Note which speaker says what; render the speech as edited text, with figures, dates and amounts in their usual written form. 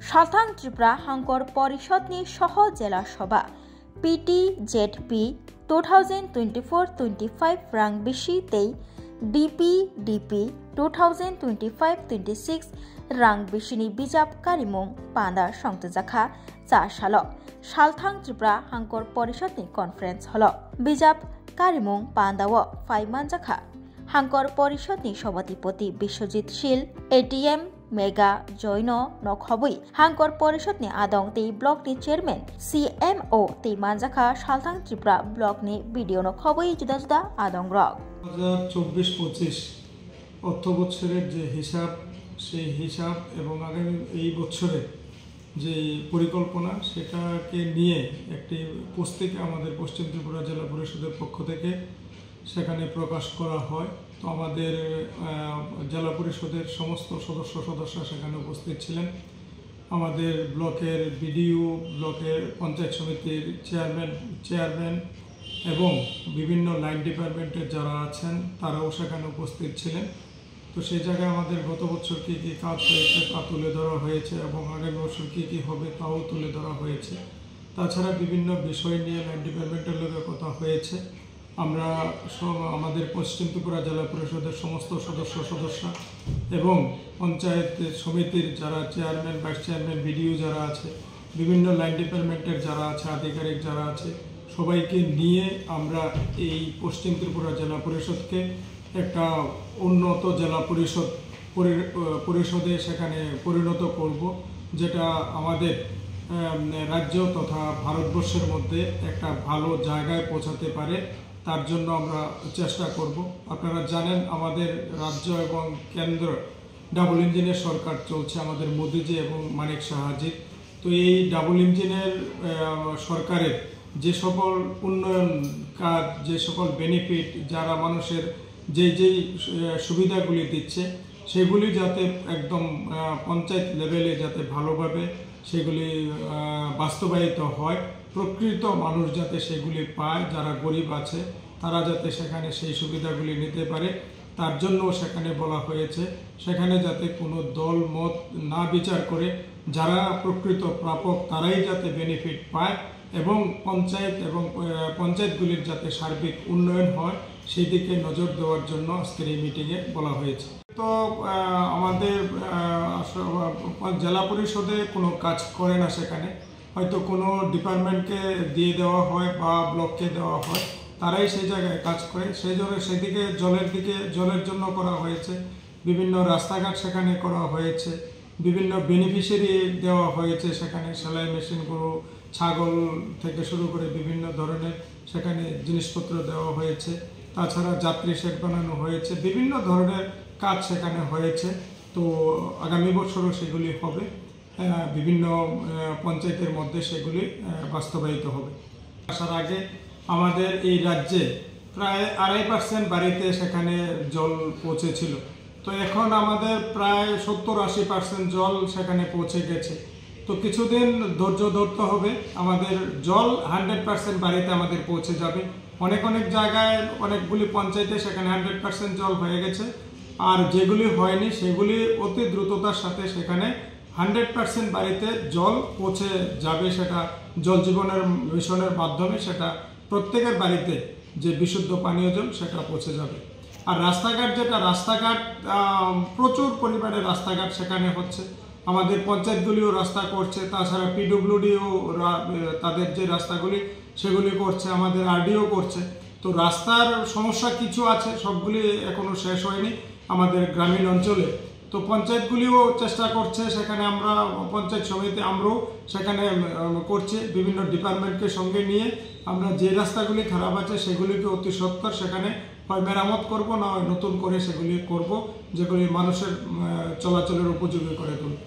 Speaker 1: সালথাং ত্রিপুরা হাঙ্কর পরিষদनि সহ জেলা সভা PTZP 2024-25 rang bisi tei DPDP 2025-26 rang bisini bijap karimung panda songtjakha 4 salo Salthang Tripura Hankor Porishodni conference holo bijap karimung pandao faimanjakha Hankor Porishodni Sabhapati Biswajit Shil ATM Mega Joino Nokhobui Hankor Porishodni Adong tei block ni chairman CMO tei manjakha Salthang Tripura block ni video Nokhobui juda juda Adong rok
Speaker 2: 2024-25 অর্থ বছরের যে হিসাব সেই হিসাব এবং আগামী এই বছরের যে পরিকল্পনা সেটাকে নিয়ে একটি পুস্তিকা আমাদের পশ্চিম ত্রিপুরা জেলা পরিষদের পক্ষ থেকে সেখানে প্রকাশ করা হয়। তো আমাদের জেলা পরিষদের সমস্ত সদস্য সেখানে উপস্থিত ছিলেন। আমাদের ব্লকের বিডিও, ব্লকের পঞ্চায়েত সমিতির চেয়ারম্যান এবং বিভিন্ন লাইন ডিপার্টমেন্টের যারা আছেন তারাও সেখানে উপস্থিত ছিলেন। তো সেই জায়গায় আমাদের গত বছর কী কী কাজ হয়েছে তা তুলে ধরা হয়েছে এবং আগামী বছর কী কী হবে তাও তুলে ধরা হয়েছে। তাছাড়া বিভিন্ন বিষয় নিয়ে লাইন ডিপার্টমেন্টের লোকের কথা হয়েছে। আমরা আমাদের পশ্চিম ত্রিপুরা জেলা পরিষদের সমস্ত সদস্য এবং পঞ্চায়েত সমিতির যারা চেয়ারম্যান, ভাইস চেয়ারম্যান, বিডিও যারা আছে, বিভিন্ন লাইন ডিপার্টমেন্টের যারা আছে, আধিকারিক যারা আছে, সবাইকে নিয়ে আমরা এই পশ্চিম ত্রিপুরা জেলা পরিষদকে একটা উন্নত জেলা পরিষদে সেখানে পরিণত করব, যেটা আমাদের রাজ্য তথা ভারতবর্ষের মধ্যে একটা ভালো জায়গায় পৌঁছাতে পারে। তার জন্য আমরা চেষ্টা করব। আপনারা জানেন আমাদের রাজ্য এবং কেন্দ্র ডাবল ইঞ্জিনের সরকার চলছে, আমাদের মোদিজি এবং মানিক সাহাজি। তো এই ডাবল ইঞ্জিনের সরকারের যে সকল উন্নয়ন কাজ, যে সকল বেনিফিট, যারা মানুষের যেই সুবিধাগুলি দিচ্ছে সেগুলি যাতে একদম পঞ্চায়েত লেভেলে যাতে ভালোভাবে সেগুলি বাস্তবায়িত হয়, প্রকৃত মানুষ যাতে সেগুলি পায়, যারা গরিব আছে তারা যাতে সেখানে সেই সুবিধাগুলি নিতে পারে, তার জন্য সেখানে বলা হয়েছে সেখানে যাতে কোনো দল মত না বিচার করে যারা প্রকৃত প্রাপক তারাই যাতে বেনিফিট পায় এবং পঞ্চায়েতগুলির যাতে সার্বিক উন্নয়ন হয় সেই দিকে নজর দেওয়ার জন্য আজকের এই মিটিংয়ে বলা হয়েছে। তো আমাদের জেলা পরিষদে কোনো কাজ করে না, সেখানে হয়তো কোনো ডিপার্টমেন্টকে দিয়ে দেওয়া হয় বা ব্লককে দেওয়া হয়, তারাই সেই জায়গায় কাজ করে। সেই জন্য সেদিকে জলের জন্য করা হয়েছে, বিভিন্ন রাস্তাঘাট সেখানে করা হয়েছে, বিভিন্ন বেনিফিশিয়ারি দেওয়া হয়েছে, সেখানে সেলাই মেশিন, গরু, ছাগল থেকে শুরু করে বিভিন্ন ধরনের সেখানে জিনিসপত্র দেওয়া হয়েছে। তাছাড়া যাত্রী শেড বানানো হয়েছে, বিভিন্ন ধরনের কাজ সেখানে হয়েছে। তো আগামী বছরও সেগুলি হবে, বিভিন্ন পঞ্চায়েতের মধ্যে সেগুলি বাস্তবায়িত হবে। আসার আগে আমাদের এই রাজ্যে প্রায় 2.5% বাড়িতে সেখানে জল পৌঁছেছিল। তো এখন আমাদের প্রায় 70-80% জল সেখানে পৌঁছে গেছে। তো কিছুদিন ধৈর্য ধরতে হবে, আমাদের জল 100% বাড়িতে আমাদের পৌঁছে যাবে। অনেক জায়গায় অনেকগুলি পঞ্চায়েতে সেখানে 100% জল হয়ে গেছে, আর যেগুলি হয়নি সেগুলি অতি দ্রুততার সাথে সেখানে 100% বাড়িতে জল পৌঁছে যাবে। সেটা জল জীবনের মিশনের মাধ্যমে সেটা প্রত্যেকের বাড়িতে যে বিশুদ্ধ পানীয় জল সেটা পৌঁছে যাবে। আর রাস্তাঘাট প্রচুর পরিমাণে রাস্তাঘাট সেখানে হচ্ছে, আমাদের পঞ্চায়েতগুলিও রাস্তা করছে, তাছাড়া PWDও তাদের যে রাস্তাগুলি সেগুলি করছে, আমাদের RDO করছে। তো রাস্তার সমস্যা কিছু আছে, সবগুলি এখনো শেষ হয়নি আমাদের গ্রামীণ অঞ্চলে। তো পঞ্চায়েতগুলিও চেষ্টা করছে, সেখানে আমরা পঞ্চায়েত সমিতি আমরাও সেখানে করছি, বিভিন্ন ডিপার্টমেন্টকে সঙ্গে নিয়ে আমরা যে রাস্তাগুলি খারাপ আছে সেগুলিকে অতি সত্বর সেখানে হয় মেরামত করব, না হয় নতুন করে সেগুলি করব, যেগুলি মানুষের চলাচলের উপযোগী করে তুলব।